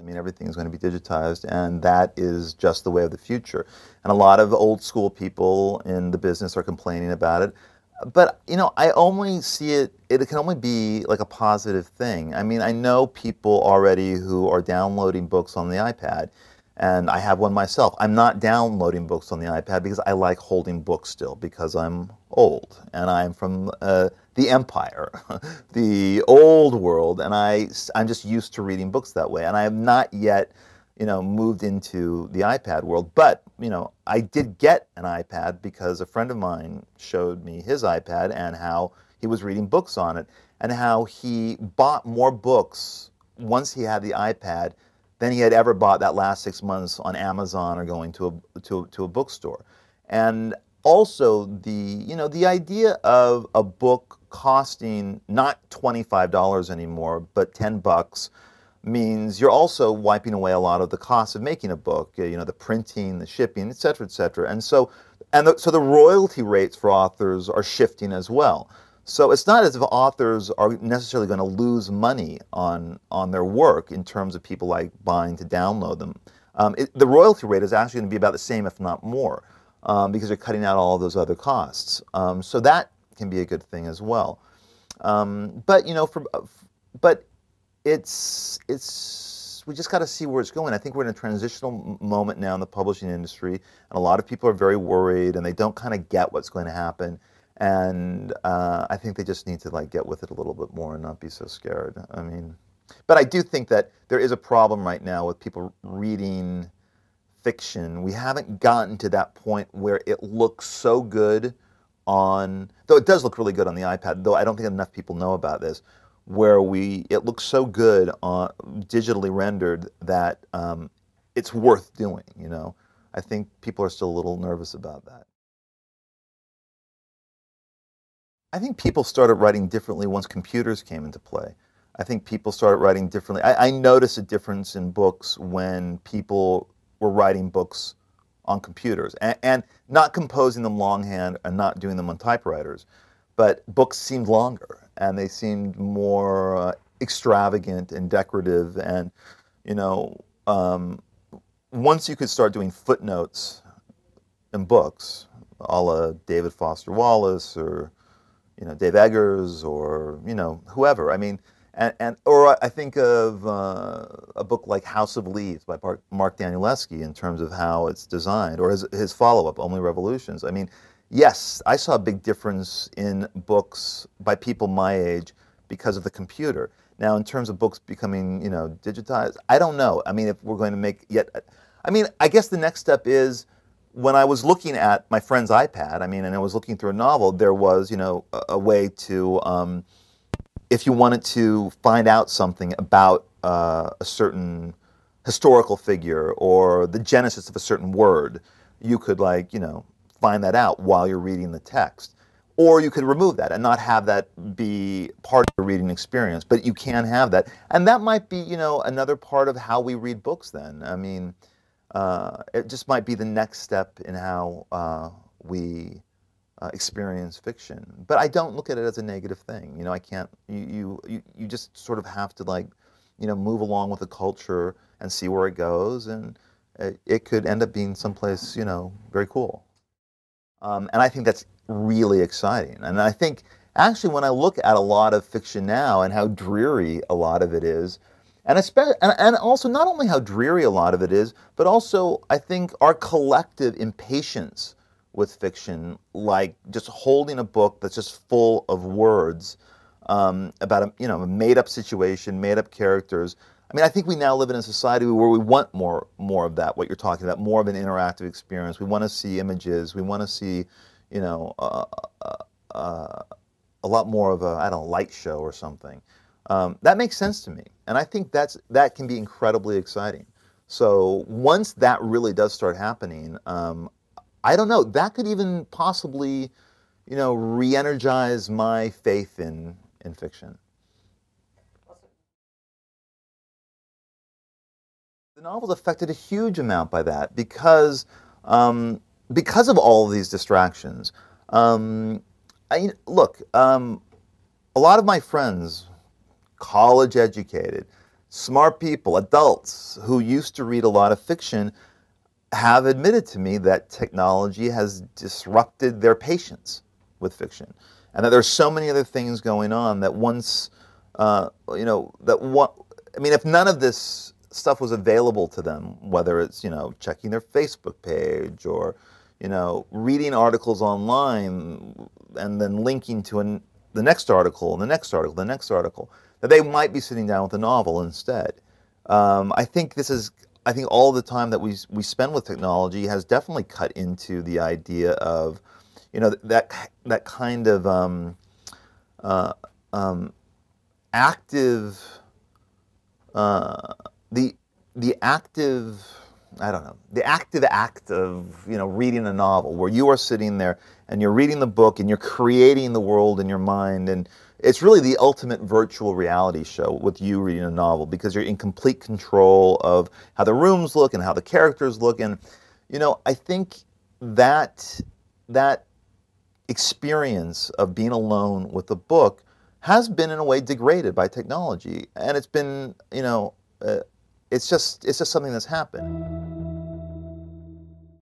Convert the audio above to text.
I mean, everything is going to be digitized, and that is just the way of the future. And a lot of old school people in the business are complaining about it. But, you know, I only see it can only be like a positive thing. I mean, I know people already who are downloading books on the iPad, and I have one myself. I'm not downloading books on the iPad because I like holding books still, because I'm old, and I'm from the empire, the old world, and I'm just used to reading books that way. And I have not yet, you know, moved into the iPad world. But, you know, I did get an iPad because a friend of mine showed me his iPad and how he was reading books on it, and how he bought more books once he had the iPad than he had ever bought that last 6 months on Amazon or going to a bookstore. And also the idea of a book costing not $25 anymore, but $10 means you're also wiping away a lot of the cost of making a book, you know, the printing, the shipping, et cetera, et cetera. And so the royalty rates for authors are shifting as well. So it's not as if authors are necessarily going to lose money on their work in terms of people like buying to download them. The royalty rate is actually going to be about the same, if not more, because you're cutting out all of those other costs. So that can be a good thing as well. But you know, but we just got to see where it's going. I think we're in a transitional moment now in the publishing industry, and a lot of people are very worried, and they don't kind of get what's going to happen. And I think they just need to like get with it a little bit more and not be so scared. I mean, but I do think that there is a problem right now with people reading fiction. We haven't gotten to that point where it looks so good on, though it does look really good on the iPad, though I don't think enough people know about this, where it looks so good on digitally rendered that it's worth doing, you know. I think people are still a little nervous about that. I think people started writing differently once computers came into play. I think people started writing differently. I noticed a difference in books when people were writing books on computers and not composing them longhand and not doing them on typewriters. But books seemed longer, and they seemed more extravagant and decorative. And, you know, once you could start doing footnotes in books, a la David Foster Wallace or, you know, Dave Eggers or, you know, whoever. I mean, or I think of a book like House of Leaves by Mark Danielewski in terms of how it's designed, or his follow-up, Only Revolutions. I mean, yes, I saw a big difference in books by people my age because of the computer. Now, in terms of books becoming, you know, digitized, I don't know. I mean, if we're going to make yet, I mean, I guess the next step is, when I was looking at my friend's iPad, I mean, and I was looking through a novel, there was, you know, a way to, if you wanted to find out something about a certain historical figure or the genesis of a certain word, you could, like, you know, find that out while you're reading the text. Or you could remove that and not have that be part of the reading experience, but you can have that. And that might be, you know, another part of how we read books then. I mean, it just might be the next step in how we experience fiction. But I don't look at it as a negative thing. You know, I can't, you just sort of have to, like, you know, move along with the culture and see where it goes, and it could end up being someplace, you know, very cool. And I think that's really exciting. And I think, actually, when I look at a lot of fiction now and how dreary a lot of it is, and also not only how dreary a lot of it is, but also I think our collective impatience with fiction, like just holding a book that's just full of words about a, you know, a made-up situation, made-up characters. I mean, I think we now live in a society where we want more of that, what you're talking about, more of an interactive experience. We want to see images. We want to see, you know, a lot more of a, I don't know, light show or something. That makes sense to me, and I think that can be incredibly exciting. So once that really does start happening, I don't know, that could even possibly, you know, re-energize my faith in fiction. The novel's affected a huge amount by that because of all of these distractions. Look, a lot of my friends, college educated, smart people, adults who used to read a lot of fiction have admitted to me that technology has disrupted their patience with fiction, and that there's so many other things going on that once, you know, that what I mean, if none of this stuff was available to them, whether it's, you know, checking their Facebook page or, you know, reading articles online and then linking to the next article and the next article, the next article, that they might be sitting down with a novel instead. I think all the time that we spend with technology has definitely cut into the idea of, you know, that kind of active, the active, I don't know, the active act of, you know, reading a novel, where you are sitting there and you're reading the book and you're creating the world in your mind, and it's really the ultimate virtual reality show with you reading a novel, because you're in complete control of how the rooms look and how the characters look. And, you know, I think that experience of being alone with the book has been in a way degraded by technology, and it's been, you know, it's just something that's happened.